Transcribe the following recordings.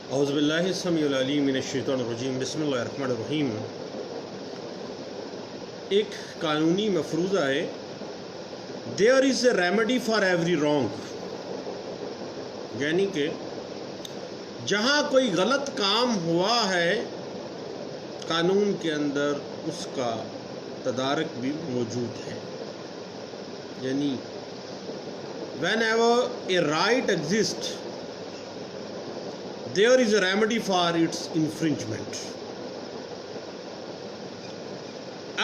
اعوذ باللہ السمیع العلیم من الشیطان الرجیم بسم اللہ الرحمن الرحیم۔ ایک قانونی مفروضہ ہے there is a remedy for every wrong، یعنی کہ جہاں کوئی غلط کام ہوا ہے قانون کے اندر اس کا تدارک بھی موجود ہے، یعنی whenever a right exists there is a remedy for its infringement۔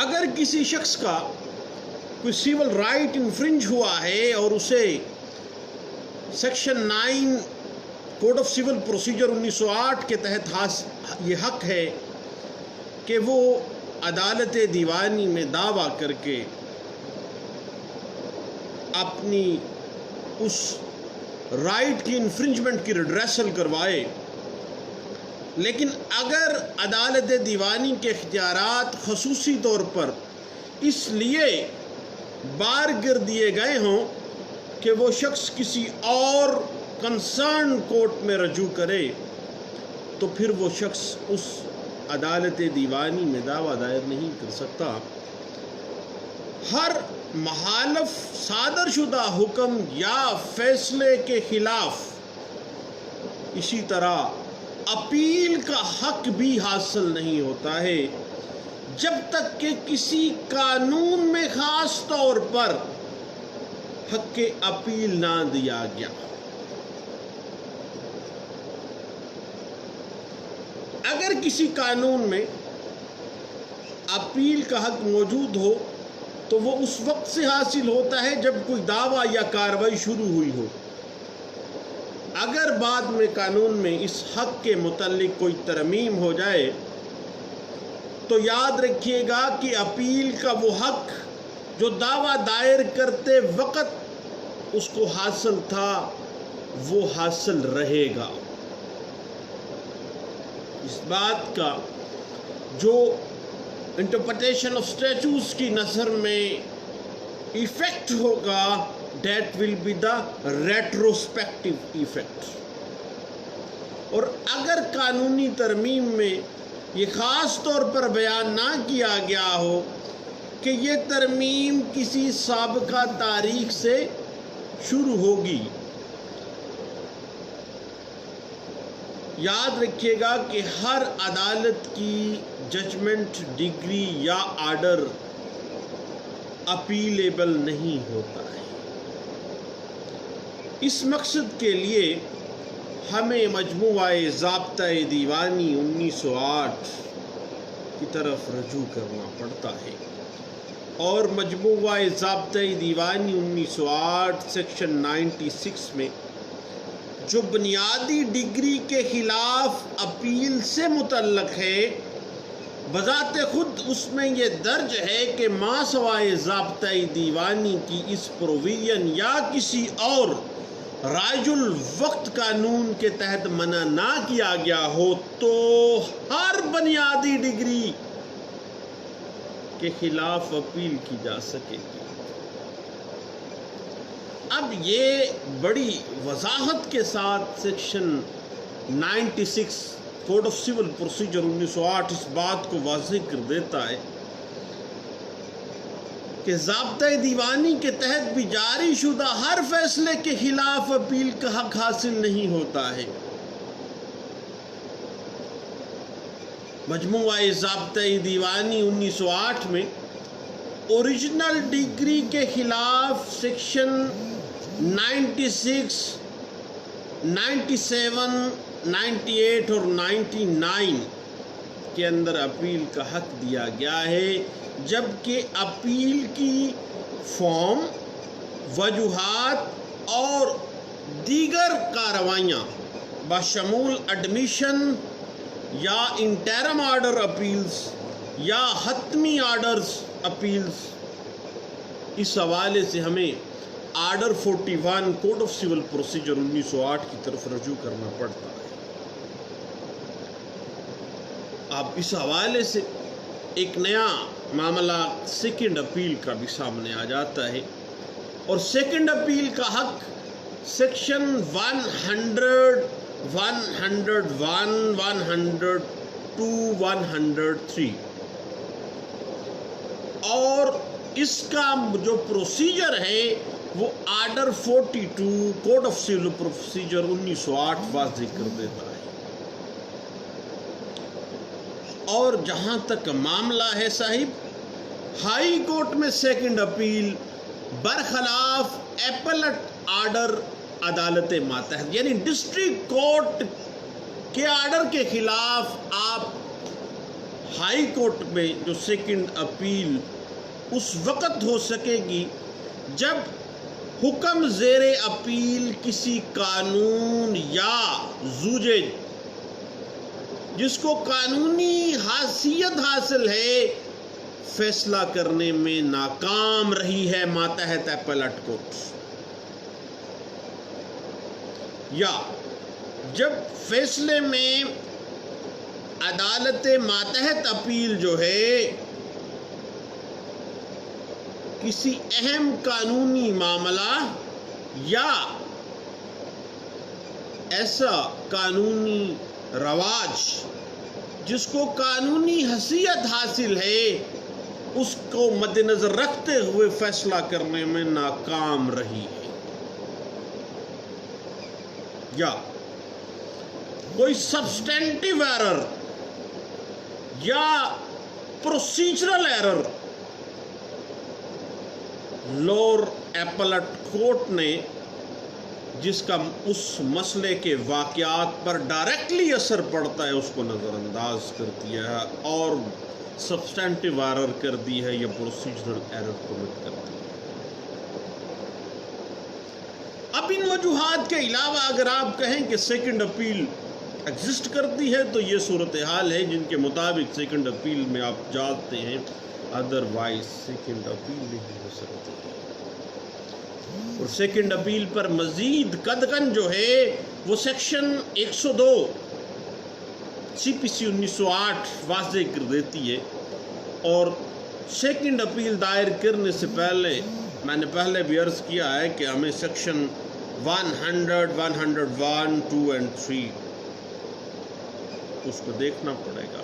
اگر کسی شخص کا کوئی سیول رائٹ انفرنج ہوا ہے اور اسے section 9 code of civil procedure 1908 کے تحت یہ حق ہے کہ وہ عدالت دیوانی میں دعویٰ کر کے اپنی اس رائٹ کی انفرنجمنٹ کی ریڈریسل کروائے، لیکن اگر عدالت دیوانی کے اختیارات خصوصی طور پر اس لیے بار گر دیے گئے ہوں کہ وہ شخص کسی اور کنسرن کورٹ میں رجوع کرے، تو پھر وہ شخص اس عدالت دیوانی میں دعویٰ دائر نہیں کر سکتا۔ ہر مخالف صادر شدہ حکم یا فیصلے کے خلاف اسی طرح اپیل کا حق بھی حاصل نہیں ہوتا ہے جب تک کہ کسی قانون میں خاص طور پر حق اپیل نہ دیا گیا۔ اگر کسی قانون میں اپیل کا حق موجود ہو تو وہ اس وقت سے حاصل ہوتا ہے جب کوئی دعویٰ یا کارروائی شروع ہوئی ہو۔ اگر بعد میں قانون میں اس حق کے متعلق کوئی ترمیم ہو جائے تو یاد رکھیے گا کہ اپیل کا وہ حق جو دعویٰ دائر کرتے وقت اس کو حاصل تھا وہ حاصل رہے گا۔ اس بات کا جو انٹرپریٹیشن آف اسٹیچوز کی نظر میں ایفیکٹ ہوگا that will be the retrospective effect۔ اور اگر قانونی ترمیم میں یہ خاص طور پر بیان نہ کیا گیا ہو کہ یہ ترمیم کسی سابقہ تاریخ سے شروع ہوگی، یاد رکھیے گا کہ ہر عدالت کی ججمنٹ، ڈگری یا آرڈر اپیلیبل نہیں ہوتا ہے۔ اس مقصد کے لیے ہمیں مجموعہ ضابطۂ دیوانی 1908 کی طرف رجوع کرنا پڑتا ہے، اور مجموعہ ضابطۂ دیوانی 1908 سیکشن 96 میں جو بنیادی ڈگری کے خلاف اپیل سے متعلق ہے، بذات خود اس میں یہ درج ہے کہ ما سوائے ضابطۂ دیوانی کی اس پروویژن یا کسی اور رائج الوقت قانون کے تحت منع نہ کیا گیا ہو تو ہر بنیادی ڈگری کے خلاف اپیل کی جا سکے گی۔ اب یہ بڑی وضاحت کے ساتھ section 96 code of civil procedure 1908 اس بات کو واضح کر دیتا ہے کہ ضابطۂ دیوانی کے تحت بھی جاری شدہ ہر فیصلے کے خلاف اپیل کا حق حاصل نہیں ہوتا ہے۔ مجموعہ ضابطۂ دیوانی 1908 میں اوریجنل ڈگری کے خلاف سیکشن 96، 97، 98 اور 99 کے اندر اپیل کا حق دیا گیا ہے، جبکہ اپیل کی فارم، وجوہات اور دیگر کارروائیاں بشمول ایڈمیشن یا انٹرم آرڈر اپیلز یا حتمی آرڈرز اپیلز، اس حوالے سے ہمیں order 41 code of civil procedure 1908 کی طرف رجوع کرنا پڑتا ہے۔ اب اس حوالے سے ایک نیا معاملہ سیکنڈ اپیل کا بھی سامنے آ جاتا ہے، اور سیکنڈ اپیل کا حق سیکشن 101, 102, 103 اور اس کا جو پروسیجر ہے وہ order 42 code of civil procedure 1908 واضح کر دیتا ہے۔ اور جہاں تک معاملہ ہے صاحب، ہائی کورٹ میں سیکنڈ اپیل برخلاف ایپلٹ آرڈر عدالت ماتحت، یعنی ڈسٹرکٹ کورٹ کے آرڈر کے خلاف آپ ہائی کورٹ میں جو سیکنڈ اپیل اس وقت ہو سکے گی جب حکم زیر اپیل کسی قانون یا زوجے جس کو قانونی حیثیت حاصل ہے فیصلہ کرنے میں ناکام رہی ہے ماتحت ایپلٹ کورٹ، یا جب فیصلے میں عدالت ماتحت اپیل جو ہے کسی اہم قانونی معاملہ یا ایسا قانونی رواج جس کو قانونی حیثیت حاصل ہے اس کو مد نظر رکھتے ہوئے فیصلہ کرنے میں ناکام رہی ہے، یا کوئی سبسٹینٹیو ایرر یا procedural error lower applet court نے جس کا اس مسئلے کے واقعات پر ڈائریکٹلی اثر پڑتا ہے اس کو نظر انداز کر دیا ہے اور سبسٹینٹیو ایرر کر دی ہے یا پروسیجرل ایرر کمٹ کر دی ہے۔ اب ان وجوہات کے علاوہ اگر آپ کہیں کہ سیکنڈ اپیل ایگزسٹ کرتی ہے تو یہ صورتحال ہے جن کے مطابق سیکنڈ اپیل میں آپ جانتے ہیں، ادروائز سیکنڈ اپیل نہیں ہو سکتی، اور سیکنڈ اپیل پر مزید قدغن جو ہے وہ سیکشن 102 سی پی سی 1908 واضح کر دیتی ہے، اور سیکنڈ اپیل دائر کرنے سے پہلے میں نے پہلے بھی عرض کیا ہے کہ ہمیں سیکشن 100, 101, 2 and 3 اس کو دیکھنا پڑے گا،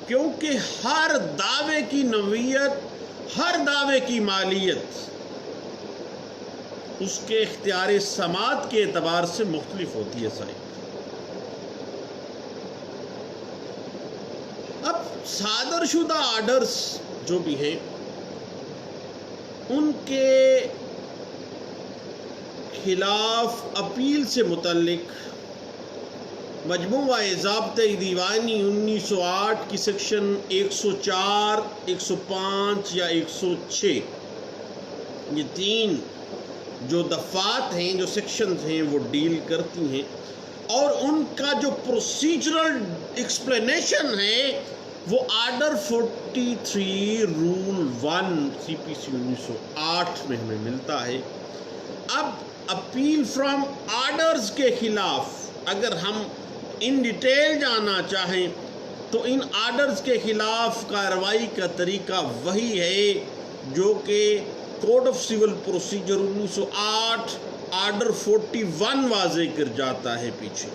کیونکہ ہر دعوے کی نوعیت، ہر دعوے کی مالیت اس کے اختیار سماعت کے اعتبار سے مختلف ہوتی ہے صاحب۔ اب صادر شدہ آرڈرز جو بھی ہیں ان کے خلاف اپیل سے متعلق مجموعہ ضابطۂ دیوانی 1908 کی سیکشن 104, 105 یا 106 یہ تین جو دفعات ہیں، جو سیکشنز ہیں وہ ڈیل کرتی ہیں، اور ان کا جو پروسیجرل ایکسپلینیشن ہے وہ آرڈر 43 رول 1 سی پی سی 1908 میں ہمیں ملتا ہے۔ اب اپیل فرام آرڈرز کے خلاف اگر ہم ان ڈیٹیل جانا چاہیں تو ان آرڈرز کے خلاف کارروائی کا طریقہ وہی ہے جو کہ code of civil procedure 1908 order 41 واضح کر جاتا ہے پیچھے۔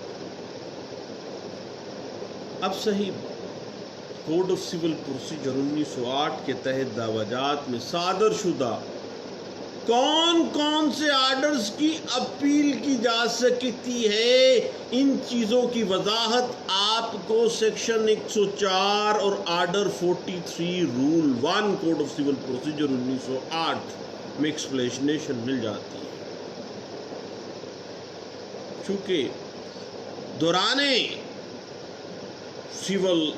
اب صحیح کوڈ آف سول پروسیجر 1908 کے تحت دعویٰجات میں صادر شدہ کون کون سے آرڈرز کی اپیل کی جا سکتی ہے، ان چیزوں کی وضاحت آپ کو سیکشن 104 اور order 43 rule 1 code of civil procedure 1908 میں ایکسپلینیشن مل جاتی ہے۔ چونکہ دوران سول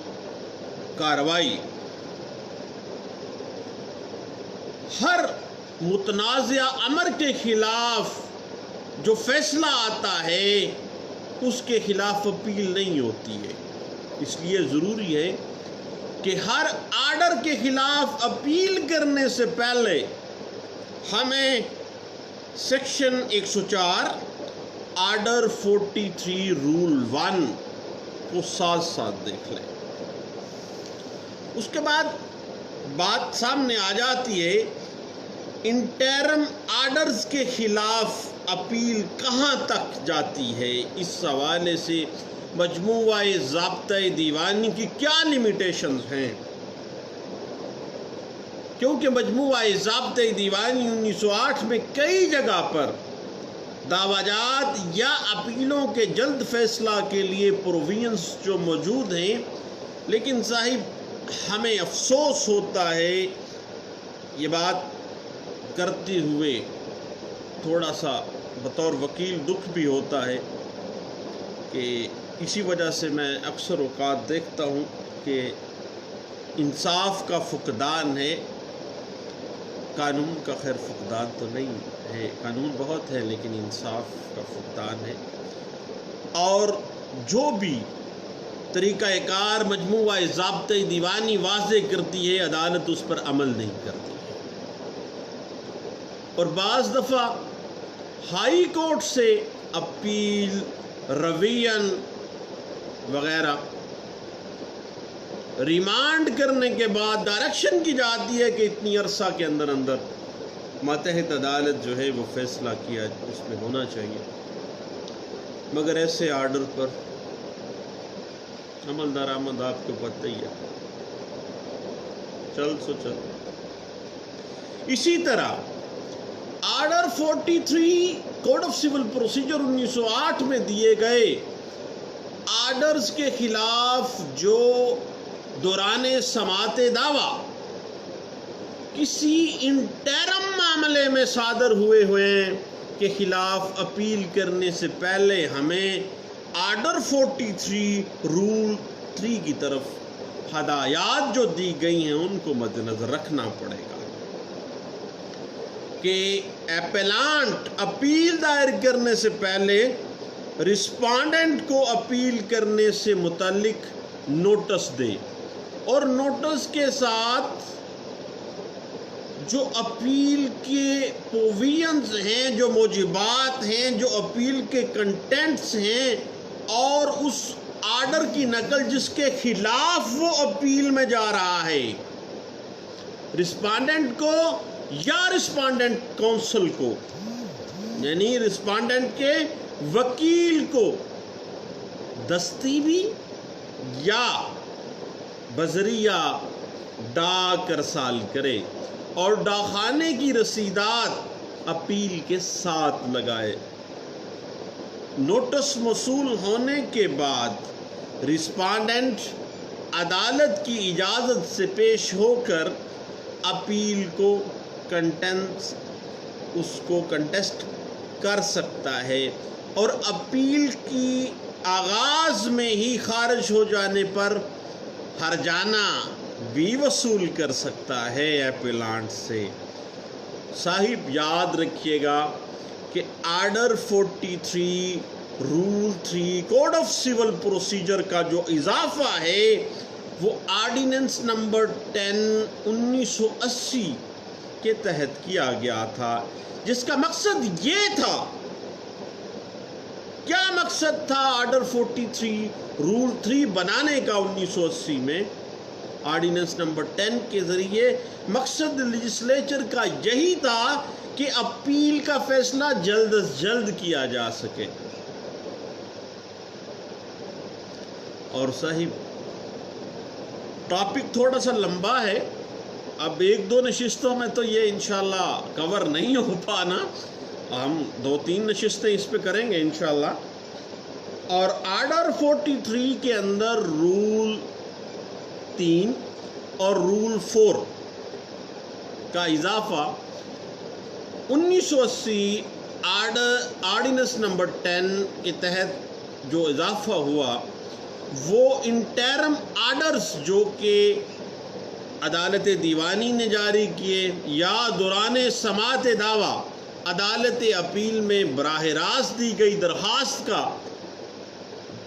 کارروائی ہر متنازع امر کے خلاف جو فیصلہ آتا ہے اس کے خلاف اپیل نہیں ہوتی ہے، اس لیے ضروری ہے کہ ہر آرڈر کے خلاف اپیل کرنے سے پہلے ہمیں سیکشن 104 آرڈر 43 رول 1 کو ساتھ ساتھ دیکھ لیں۔ اس کے بعد بات سامنے آ جاتی ہے انٹرم آرڈرز کے خلاف اپیل کہاں تک جاتی ہے، اس حوالے سے مجموعہ ضابطۂ دیوانی کی کیا لمیٹیشنز ہیں، کیونکہ مجموعہ ضابطۂ دیوانی 1908 میں کئی جگہ پر دعویٰ جات یا اپیلوں کے جلد فیصلہ کے لیے پروویژنز جو موجود ہیں، لیکن صاحب ہمیں افسوس ہوتا ہے، یہ بات کرتے ہوئے تھوڑا سا بطور وکیل دکھ بھی ہوتا ہے کہ اسی وجہ سے میں اکثر اوقات دیکھتا ہوں کہ انصاف کا فقدان ہے، قانون کا خیر فقدان تو نہیں ہے، قانون بہت ہے لیکن انصاف کا فقدان ہے، اور جو بھی طریقہ کار مجموعہ ضابطۂ دیوانی واضح کرتی ہے عدالت اس پر عمل نہیں کرتی ہے، اور بعض دفعہ ہائی کورٹ سے اپیل، ریویژن وغیرہ ریمانڈ کرنے کے بعد ڈائریکشن کی جاتی ہے کہ اتنی عرصہ کے اندر اندر ماتحت عدالت جو ہے وہ فیصلہ کیا اس میں ہونا چاہیے، مگر ایسے آرڈر پر عمل درآمد آپ کو پتہ ہی ہے، چل سو چل۔ اسی طرح order 43 code of civil procedure 1908 میں دیے گئے آرڈرز کے خلاف جو دوران سماعت دعویٰ کسی انٹرم معاملے میں صادر ہوئے ہیں کے خلاف اپیل کرنے سے پہلے ہمیں آرڈر 43 رول 3 کی طرف ہدایات جو دی گئی ہیں ان کو مد نظر رکھنا پڑے گا کہ ایپلانٹ اپیل دائر کرنے سے پہلے رسپانڈنٹ کو اپیل کرنے سے متعلق نوٹس دے، اور نوٹس کے ساتھ جو اپیل کے پروویژنز ہیں، جو موجبات ہیں، جو اپیل کے کنٹینٹس ہیں، اور اس آرڈر کی نقل جس کے خلاف وہ اپیل میں جا رہا ہے، رسپانڈنٹ کو یا رسپانڈنٹ کونسل کو، یعنی رسپانڈنٹ کے وکیل کو دستی بھی یا بذریعہ ڈاک ارسال کرے، اور ڈاکخانے کی رسیدات اپیل کے ساتھ لگائے۔ نوٹس موصول ہونے کے بعد رسپانڈنٹ عدالت کی اجازت سے پیش ہو کر اپیل کو کنٹیسٹ کر سکتا ہے، اور اپیل کی آغاز میں ہی خارج ہو جانے پر ہرجانہ بھی وصول کر سکتا ہے ایپلانٹ سے۔ صاحب یاد رکھیے گا کہ order 43 rule 3 code of civil procedure کا جو اضافہ ہے وہ آرڈیننس نمبر 10 1980 کے تحت کیا گیا تھا، جس کا مقصد یہ تھا، کیا مقصد تھا آرڈر 43 رول 3 بنانے کا 1980 میں آرڈیننس نمبر 10 کے ذریعے؟ مقصد لیجسلیچر کا یہی تھا کہ اپیل کا فیصلہ جلد از جلد کیا جا سکے۔ اور صاحب ٹاپک تھوڑا سا لمبا ہے، اب 1-2 نشستوں میں تو یہ انشاءاللہ کور نہیں ہو پانا، ہم 2-3 نشستیں اس پہ کریں گے انشاءاللہ۔ اور آرڈر 43 کے اندر رول 3 اور رول 4 کا اضافہ 1980 آرڈیننس نمبر 10 کے تحت جو اضافہ ہوا وہ انٹرم آرڈرز جو کہ عدالت دیوانی نے جاری کیے یا دوران سماعت دعویٰ عدالت اپیل میں براہ راست دی گئی درخواست کا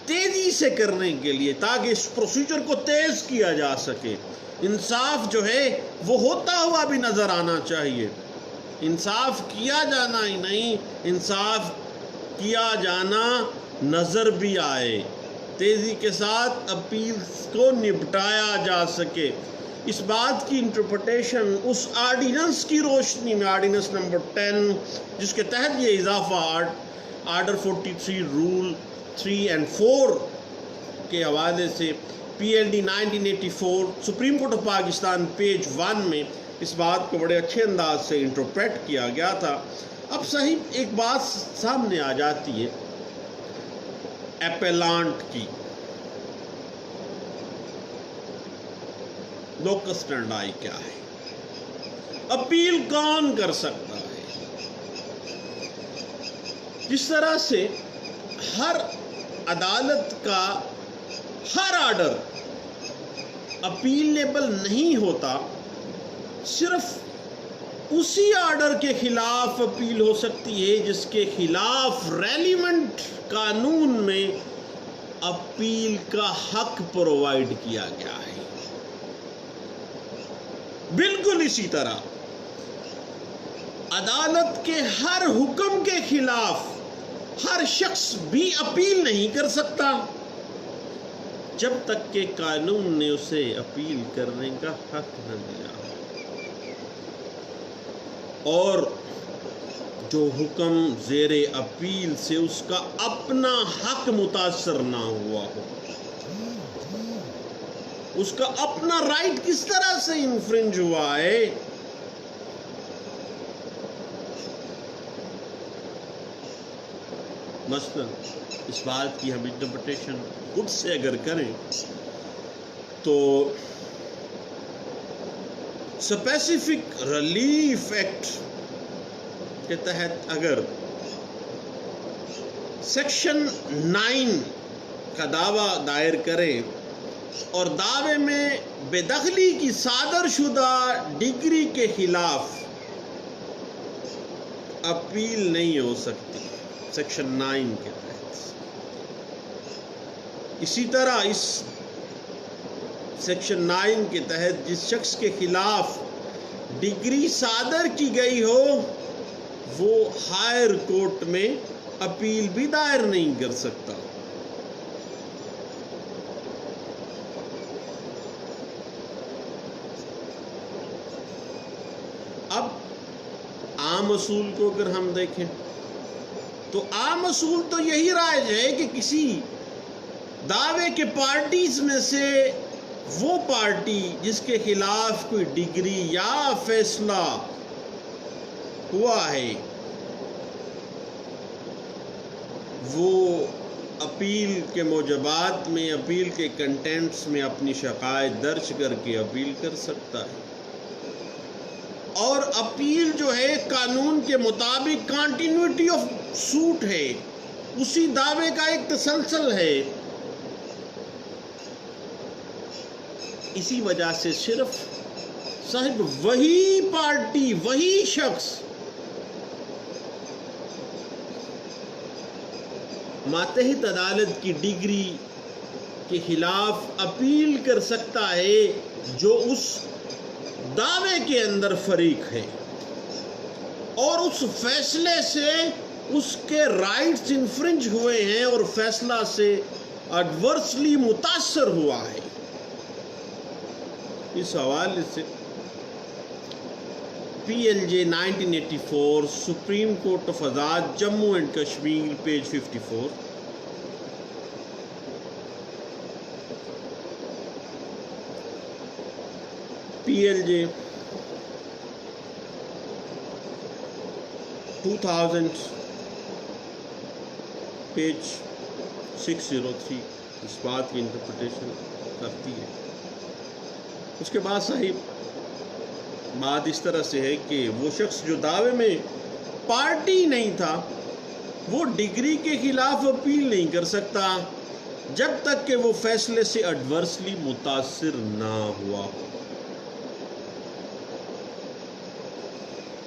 تیزی سے کرنے کے لیے، تاکہ اس پروسیجر کو تیز کیا جا سکے۔ انصاف جو ہے وہ ہوتا ہوا بھی نظر آنا چاہیے، انصاف کیا جانا ہی نہیں، انصاف کیا جانا نظر بھی آئے، تیزی کے ساتھ اپیل کو نپٹایا جا سکے۔ اس بات کی انٹرپریٹیشن اس آرڈیننس کی روشنی میں، آرڈیننس نمبر 10 جس کے تحت یہ اضافہ آرڈر 43 رول 3 and 4 کے حوالے سے PLD 1984 supreme court of Pakistan page 1 میں اس بات کو بڑے اچھے انداز سے انٹرپریٹ کیا گیا تھا. اب صحیح ایک بات سامنے آ جاتی ہے ایپیلانٹ کی، لوکس سٹینڈائی کیا ہے، اپیل کون کر سکتا ہے. جس طرح سے ہر عدالت کا ہر آرڈر اپیلیبل نہیں ہوتا، صرف اسی آرڈر کے خلاف اپیل ہو سکتی ہے جس کے خلاف ریلیونٹ قانون میں اپیل کا حق پرووائڈ کیا گیا ہے. بالکل اسی طرح عدالت کے ہر حکم کے خلاف ہر شخص بھی اپیل نہیں کر سکتا جب تک کہ قانون نے اسے اپیل کرنے کا حق نہ دیا، اور جو حکم زیر اپیل سے اس کا اپنا حق متاثر نہ ہوا ہو، اس کا اپنا رائٹ کس طرح سے انفرنج ہوا ہے. مثلا اس بات کی ہم انٹرپریٹیشن خود سے اگر کریں تو اسپیسیفک ریلیف ایکٹ کے تحت اگر سیکشن 9 کا دعویٰ دائر کریں اور دعوے میں بے دخلی کی صادر شدہ ڈگری کے خلاف اپیل نہیں ہو سکتی سیکشن 9 کے تحت. اسی طرح اس سیکشن 9 کے تحت جس شخص کے خلاف ڈگری صادر کی گئی ہو وہ ہائر کورٹ میں اپیل بھی دائر نہیں کر سکتا. اب عام اصول کو اگر ہم دیکھیں تو عام اصول تو یہی رائج ہے کہ کسی دعوے کے پارٹیز میں سے وہ پارٹی جس کے خلاف کوئی ڈگری یا فیصلہ ہوا ہے وہ اپیل کے موجبات میں، اپیل کے کنٹینٹس میں اپنی شکایت درج کر کے اپیل کر سکتا ہے. اور اپیل جو ہے قانون کے مطابق کنٹینیوٹی آف سوٹ ہے، اسی دعوے کا ایک تسلسل ہے. اسی وجہ سے صرف صاحب وہی پارٹی، وہی شخص ماتحت عدالت کی ڈگری کے خلاف اپیل کر سکتا ہے جو اس دعوے کے اندر فریق ہے اور اس فیصلے سے اس کے رائٹس انفرنج ہوئے ہیں اور فیصلہ سے ایڈورسلی متاثر ہوا ہے. اس حوالے سے PLJ 1984 supreme court of Azad Jammu and Kashmir page 54 PLJ 2000 page 603 اس بات کی انٹرپریٹیشن کرتی ہے. اس کے بعد صاحب بات اس طرح سے ہے کہ وہ شخص جو دعوے میں پارٹی نہیں تھا وہ ڈگری کے خلاف اپیل نہیں کر سکتا جب تک کہ وہ فیصلے سے ایڈورسلی متاثر نہ ہوا ہو.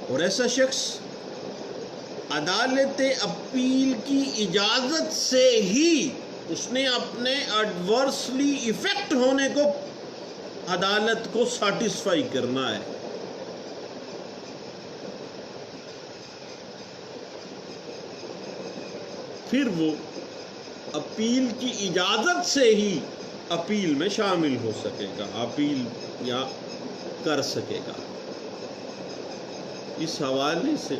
اور ایسا شخص عدالت اپیل کی اجازت سے ہی اس نے اپنے ایڈورسلی ایفیکٹ ہونے کو عدالت کو سیٹسفائی کرنا ہے. پھر وہ اپیل کی اجازت سے ہی اپیل میں شامل ہو سکے گا، اپیل یا کر سکے گا۔ اس حوالے سے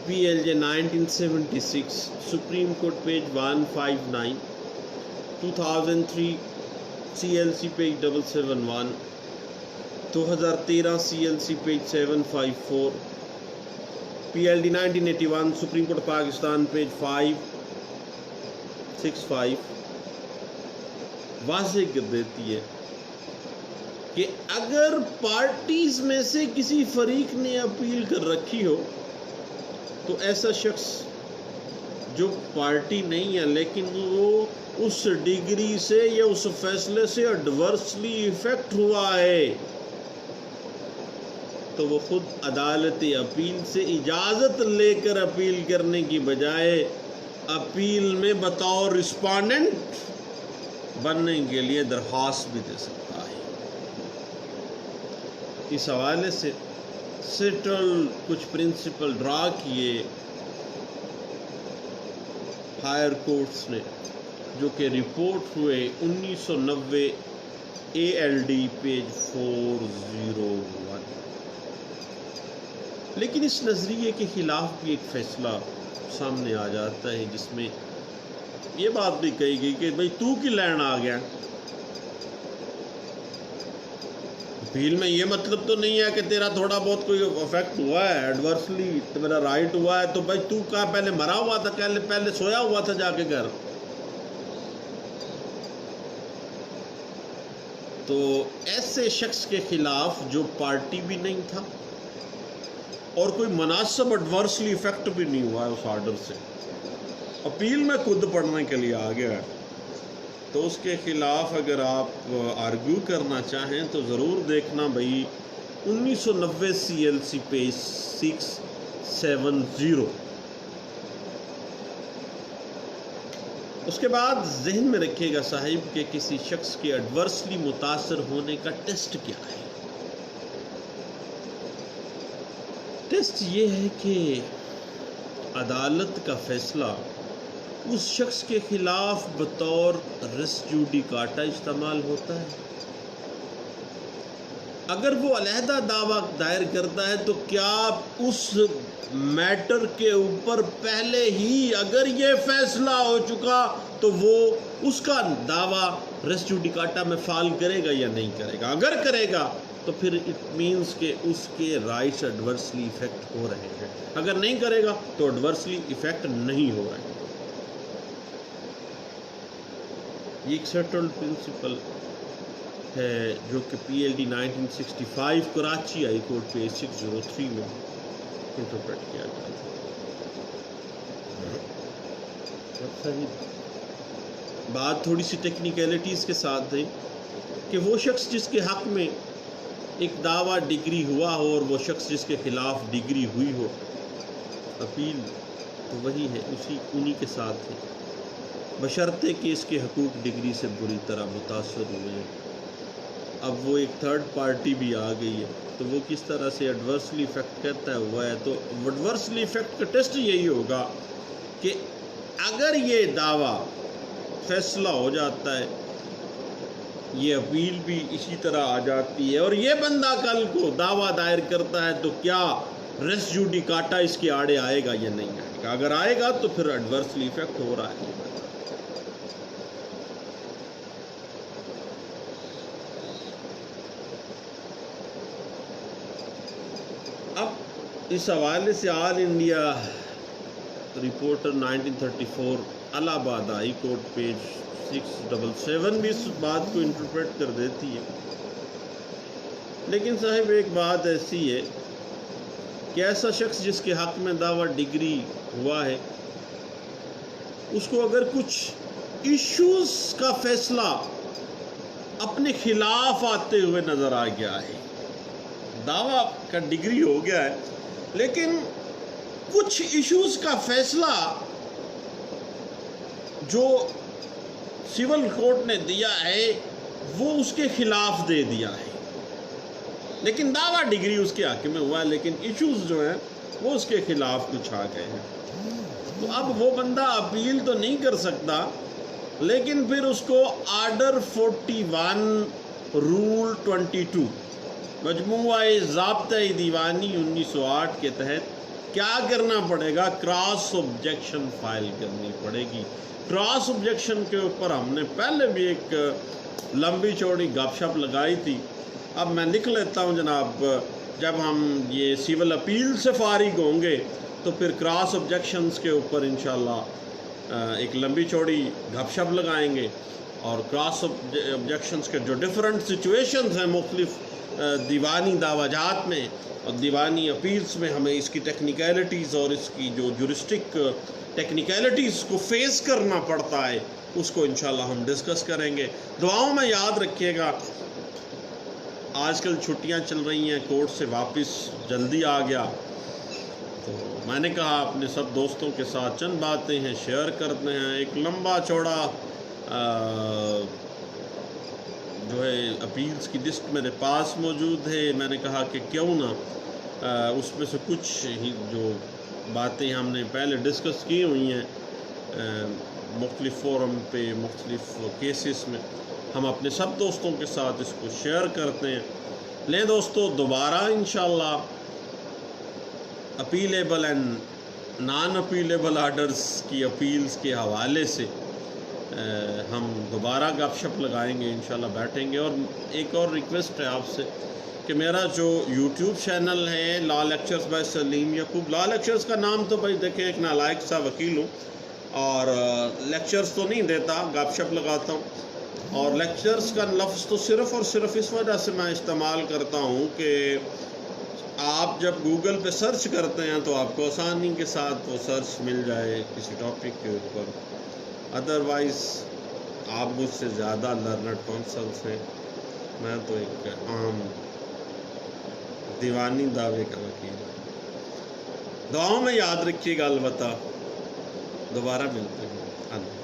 P L J 1976 supreme court page 159، 2003 C L C page 771، 2013 C L C page 754، P L D 1981 supreme court Pakistan page 565 واضح کر دیتی ہے کہ اگر پارٹیز میں سے کسی فریق نے اپیل کر رکھی ہو تو ایسا شخص جو پارٹی نہیں ہے لیکن وہ اس ڈگری سے یا اس فیصلے سے ایڈورسلی افیکٹ ہوا ہے تو وہ خود عدالت اپیل سے اجازت لے کر اپیل کرنے کی بجائے اپیل میں بطور رسپونڈنٹ بننے کے لیے درخواست بھی دے سکتا ہے۔ اس حوالے سے سیٹل کچھ پرنسپل ڈرا کیے ہائر کورٹس نے، جو کہ رپورٹ ہوئے 1990 اے ایل ڈی پیج 401۔ لیکن اس نظریے کے خلاف بھی ایک فیصلہ سامنے آ جاتا ہے جس میں یہ بات بھی کہی گئی کہ بھئی تو کی لین آ گیا، اپیل میں یہ مطلب تو نہیں ہے کہ تیرا تھوڑا بہت کوئی افیکٹ ہوا ہے، ایڈورسلی میرا رائٹ ہوا ہے، تو بھائی تو کہاں پہلے مرا ہوا تھا، پہلے سویا ہوا تھا جا کے گھر۔ تو ایسے شخص کے خلاف جو پارٹی بھی نہیں تھا اور کوئی مناسب ایڈورسلی افیکٹ بھی نہیں ہوا ہے اس آرڈر سے، اپیل میں خود پڑھنے کے لیے آ گیا ہے، تو اس کے خلاف اگر آپ آرگیو کرنا چاہیں تو ضرور دیکھنا بھئی 1990 سی ایل سی پیج 670۔ اس کے بعد ذہن میں رکھیے گا صاحب کہ کسی شخص کے ایڈورسلی متاثر ہونے کا ٹیسٹ کیا ہے۔ ٹیسٹ یہ ہے کہ عدالت کا فیصلہ اس شخص کے خلاف بطور ریس جوڈیکاٹا استعمال ہوتا ہے۔ اگر وہ علیحدہ دعویٰ دائر کرتا ہے تو کیا اس میٹر کے اوپر پہلے ہی اگر یہ فیصلہ ہو چکا تو وہ اس کا دعویٰ ریس جوڈیکاٹا میں فعال کرے گا یا نہیں کرے گا؟ اگر کرے گا تو پھر اٹ مینس کہ اس کے رائٹس ایڈورسلی افیکٹ ہو رہے ہیں، اگر نہیں کرے گا تو ایڈورسلی افیکٹ نہیں ہو رہے ہیں۔ یہ ایک سیٹلڈ پرنسپل ہے جو کہ پی L D 1965 Karachi high court page 603 میں انٹرپریٹ کیا گیا تھا۔ بات تھوڑی سی ٹیکنیکلٹیز کے ساتھ ہے کہ وہ شخص جس کے حق میں ایک دعویٰ ڈگری ہوا ہو اور وہ شخص جس کے خلاف ڈگری ہوئی ہو، اپیل تو وہی ہے، انہی کے ساتھ ہے، بشرطے کہ اس کے حقوق ڈگری سے بری طرح متاثر ہوئے ہیں۔ اب وہ ایک تھرڈ پارٹی بھی آ گئی ہے تو وہ کس طرح سے ایڈورسلی افیکٹ کرتا ہے ہوا ہے، تو ایڈورسلی افیکٹ کا ٹیسٹ یہی ہوگا کہ اگر یہ دعویٰ فیصلہ ہو جاتا ہے، یہ اپیل بھی اسی طرح آ جاتی ہے اور یہ بندہ کل کو دعویٰ دائر کرتا ہے تو کیا ریس جوڈیکاٹا اس کے آڑے آئے گا یا نہیں آئے گا؟ اگر آئے گا تو پھر ایڈورسلی افیکٹ ہو رہا ہے۔ اب اس حوالے سے آل انڈیا رپورٹر 1934 الہ آباد ہائی کورٹ پیج 677 بھی اس بات کو انٹرپریٹ کر دیتی ہے۔ لیکن صاحب ایک بات ایسی ہے کہ ایسا شخص جس کے حق میں دعویٰ ڈگری ہوا ہے، اس کو اگر کچھ ایشوز کا فیصلہ اپنے خلاف آتے ہوئے نظر آ گیا ہے، دعویٰ کا ڈگری ہو گیا ہے لیکن کچھ ایشوز کا فیصلہ جو سول کورٹ نے دیا ہے وہ اس کے خلاف دے دیا ہے، لیکن دعویٰ ڈگری اس کے حق میں ہوا ہے لیکن ایشوز جو ہیں وہ اس کے خلاف کچھ آ گئے ہیں، تو تو اب وہ بندہ اپیل تو نہیں کر سکتا، لیکن پھر اس کو آرڈر 41 رول 22 مجموعہ ضابطۂ دیوانی 1908 کے تحت کیا کرنا پڑے گا؟ کراس آبجیکشن فائل کرنی پڑے گی۔ کراس آبجیکشن کے اوپر ہم نے پہلے بھی ایک لمبی چوڑی گپ شپ لگائی تھی۔ اب میں لکھ لیتا ہوں جناب، جب ہم یہ سول اپیل سے فارغ ہوں گے تو پھر کراس آبجیکشنز کے اوپر انشاءاللہ ایک لمبی چوڑی گپ شپ لگائیں گے، اور کراس آبجیکشنز کے جو ڈیفرنٹ سچویشنز ہیں مختلف دیوانی دعویٰ جات میں اور دیوانی اپیلز میں، ہمیں اس کی ٹیکنیکلٹیز اور اس کی جو جورسٹک ٹیکنیکلٹیز کو فیس کرنا پڑتا ہے اس کو انشاءاللہ ہم ڈسکس کریں گے۔ دعاؤں میں یاد رکھیے گا، آج کل چھٹیاں چل رہی ہیں، کورٹ سے واپس جلدی آ گیا، تو میں نے کہا اپنے سب دوستوں کے ساتھ چند باتیں ہیں شیئر کرتے ہیں۔ ایک لمبا چوڑا جو ہے اپیلز کی لسٹ میرے پاس موجود ہے، میں نے کہا کہ کیوں نہ اس میں سے کچھ ہی جو باتیں ہم نے پہلے ڈسکس کی ہوئی ہیں مختلف فورم پہ، مختلف کیسز میں، ہم اپنے سب دوستوں کے ساتھ اس کو شیئر کرتے ہیں۔ لیں دوستو، دوبارہ انشاءاللہ اپیلیبل اینڈ نان اپیلیبل آرڈرز کی اپیلز کے حوالے سے ہم دوبارہ گپ شپ لگائیں گے، انشاءاللہ بیٹھیں گے۔ اور ایک اور ریکویسٹ ہے آپ سے کہ میرا جو یوٹیوب چینل ہے law lectures by Saleem Yaqoob, law lectures کا نام تو بھائی دیکھیں ایک نالائق سا وکیل ہوں، اور لیکچرز تو نہیں دیتا، گپ شپ لگاتا ہوں، اور لیکچرز کا لفظ تو صرف اور صرف اس وجہ سے میں استعمال کرتا ہوں کہ آپ جب گوگل پہ سرچ کرتے ہیں تو آپ کو آسانی کے ساتھ وہ سرچ مل جائے کسی ٹاپک کے اوپر۔ ادروائز آپ مجھ سے زیادہ لرنڈ کونسلس ہیں، میں تو ایک عام دیوانی دعوے کا وکیل۔ دعاؤں میں یاد رکھیے گا، البتہ دوبارہ ملتے ہیں۔ اللہ